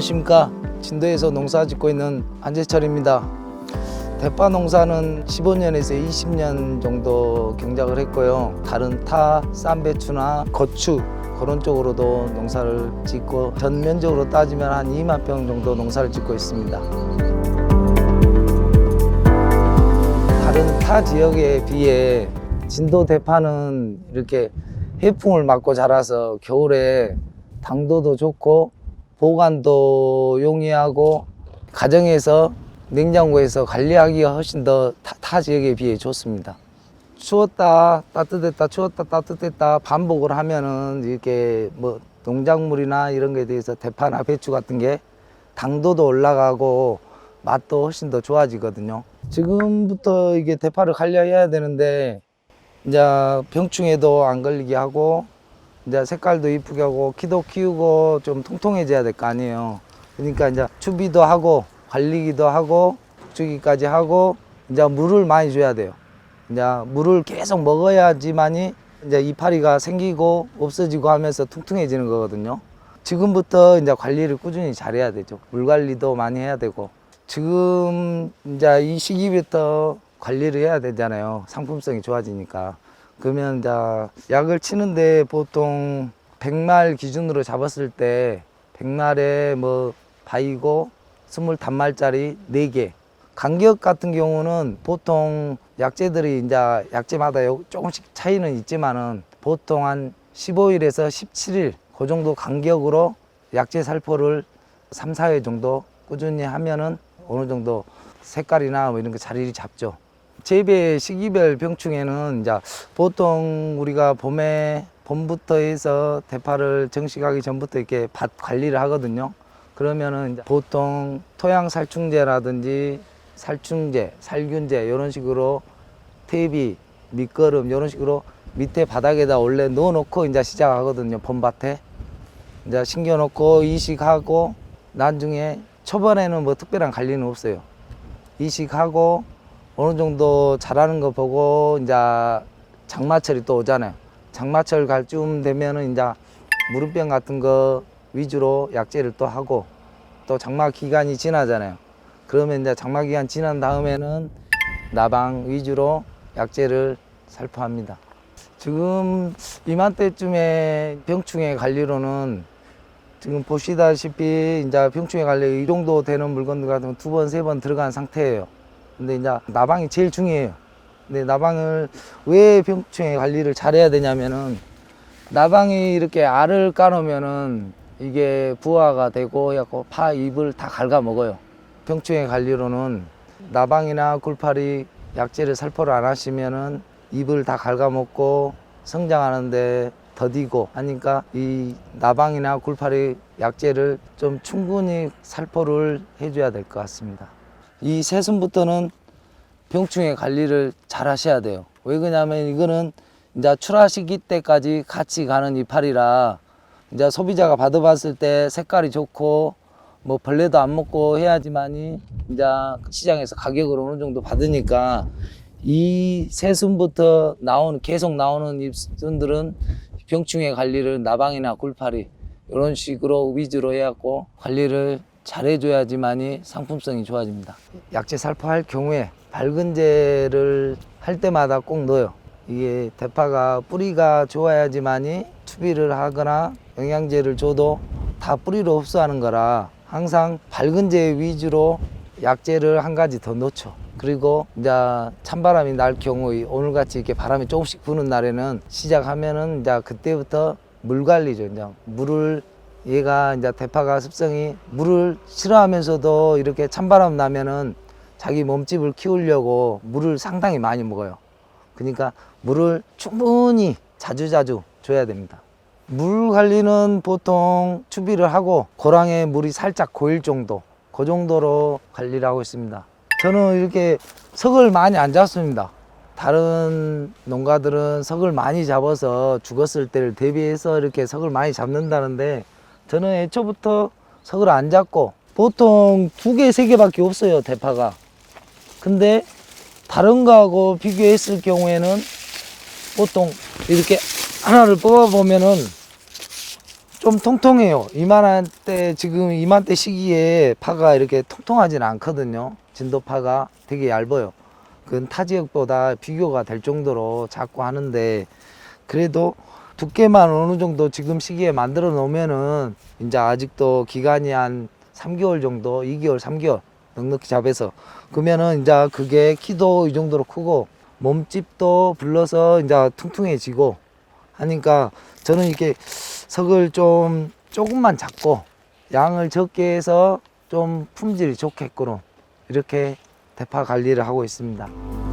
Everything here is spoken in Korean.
안녕하십니까. 진도에서 농사 짓고 있는 안재철입니다. 대파 농사는 15년에서 20년 정도 경작을 했고요. 다른 타, 쌈배추나 고추 그런 쪽으로도 농사를 짓고 전면적으로 따지면 한 2만 평 정도 농사를 짓고 있습니다. 다른 타 지역에 비해 진도 대파는 이렇게 해풍을 맞고 자라서 겨울에 당도도 좋고 보관도 용이하고 가정에서 냉장고에서 관리하기가 훨씬 더 타 지역에 비해 좋습니다. 추웠다 따뜻했다 추웠다 따뜻했다 반복을 하면은 이렇게 뭐 농작물이나 이런 거에 대해서 대파나 배추 같은 게 당도도 올라가고 맛도 훨씬 더 좋아지거든요. 지금부터 이게 대파를 관리해야 되는데 이제 병충해도 안 걸리게 하고 이제 색깔도 이쁘게 하고 키도 키우고 좀 통통해져야 될 거 아니에요. 그러니까 이제 추비도 하고 관리기도 하고 죽이까지 하고 이제 물을 많이 줘야 돼요. 이제 물을 계속 먹어야지만이 이제 이파리가 생기고 없어지고 하면서 퉁퉁해지는 거거든요. 지금부터 이제 관리를 꾸준히 잘해야 되죠. 물 관리도 많이 해야 되고 지금 이제 이 시기부터 관리를 해야 되잖아요. 상품성이 좋아지니까. 그러면 이제 약을 치는데 보통 100말 기준으로 잡았을 때 100말에 뭐 바이고 20단말짜리 4개. 간격 같은 경우는 보통 약재들이 이제 약재마다 조금씩 차이는 있지만은 보통 한 15일에서 17일 그 정도 간격으로 약재 살포를 3, 4회 정도 꾸준히 하면은 어느 정도 색깔이나 뭐 이런 거 자리를 잡죠. 재배 시기별 병충해는 이제 보통 우리가 봄부터 해서 대파를 정식하기 전부터 이렇게 밭 관리를 하거든요. 그러면은 이제 보통 토양 살충제라든지 살충제, 살균제 이런 식으로 퇴비, 밑거름 이런 식으로 밑에 바닥에다 원래 넣어놓고 이제 시작하거든요. 봄밭에 이제 심겨놓고 이식하고 나중에 초반에는 뭐 특별한 관리는 없어요. 이식하고 어느 정도 자라는 거 보고 이제 장마철이 또 오잖아요. 장마철 갈 쯤 되면은 이제 무름병 같은 거 위주로 약재를 또 하고 또 장마 기간이 지나잖아요. 그러면 이제 장마 기간 지난 다음에는 나방 위주로 약재를 살포합니다. 지금 이맘때쯤에 병충해 관리로는 지금 보시다시피 이제 병충해 관리 이 정도 되는 물건들 같은 거 2번, 3번 들어간 상태예요. 근데 이제 나방이 제일 중요해요. 근데 나방을 왜 병충해 관리를 잘해야 되냐면은 나방이 이렇게 알을 까놓으면은 이게 부화가 되고 해갖고 파 잎을 다 갉아먹어요. 병충해 관리로는 나방이나 굴파리 약재를 살포를 안 하시면은 잎을 다 갉아먹고 성장하는데 더디고 하니까 이 나방이나 굴파리 약재를 좀 충분히 살포를 해줘야 될 것 같습니다. 이 새순부터는 병충해 관리를 잘 하셔야 돼요. 왜 그러냐면 이거는 이제 출하 시기 때까지 같이 가는 이파리라 이제 소비자가 받아봤을 때 색깔이 좋고 뭐 벌레도 안 먹고 해야지만이 이제 시장에서 가격을 어느 정도 받으니까 이 새순부터 계속 나오는 잎순들은 병충해 관리를 나방이나 굴파리 이런 식으로 위주로 해갖고 관리를 잘 해줘야지만이 상품성이 좋아집니다. 약재 살포할 경우에 밝은제를 할 때마다 꼭 넣어요. 이게 대파가 뿌리가 좋아야지만이 추비를 하거나 영양제를 줘도 다 뿌리로 흡수하는 거라 항상 밝은제 위주로 약재를 한 가지 더 넣죠. 그리고 이제 찬바람이 날 경우 오늘같이 이렇게 바람이 조금씩 부는 날에는 시작하면은 이제 그때부터 물 관리죠. 이제 물을 얘가 이제 대파가 습성이 물을 싫어하면서도 이렇게 찬바람 나면은 자기 몸집을 키우려고 물을 상당히 많이 먹어요. 그러니까 물을 충분히 자주자주 줘야 됩니다. 물 관리는 보통 추비를 하고 고랑에 물이 살짝 고일 정도 그 정도로 관리를 하고 있습니다. 저는 이렇게 석을 많이 안 잡습니다. 다른 농가들은 석을 많이 잡아서 죽었을 때를 대비해서 이렇게 석을 많이 잡는다는데 저는 애초부터 석을 안 잡고 보통 2개, 3개밖에 없어요, 대파가. 근데 다른 거하고 비교했을 경우에는 보통 이렇게 하나를 뽑아 보면은 좀 통통해요. 이만한때 지금 이맘때 시기에 파가 이렇게 통통하진 않거든요. 진도파가 되게 얇아요. 그건 타 지역보다 비교가 될 정도로 작고 하는데 그래도 두께만 어느 정도 지금 시기에 만들어 놓으면은 이제 아직도 기간이 한 3개월 정도, 2개월, 3개월 넉넉히 잡아서 그러면은 이제 그게 키도 이 정도로 크고 몸집도 불러서 이제 퉁퉁해지고 하니까 저는 이렇게 석을 좀 조금만 잡고 양을 적게 해서 좀 품질이 좋게끔 이렇게 대파 관리를 하고 있습니다.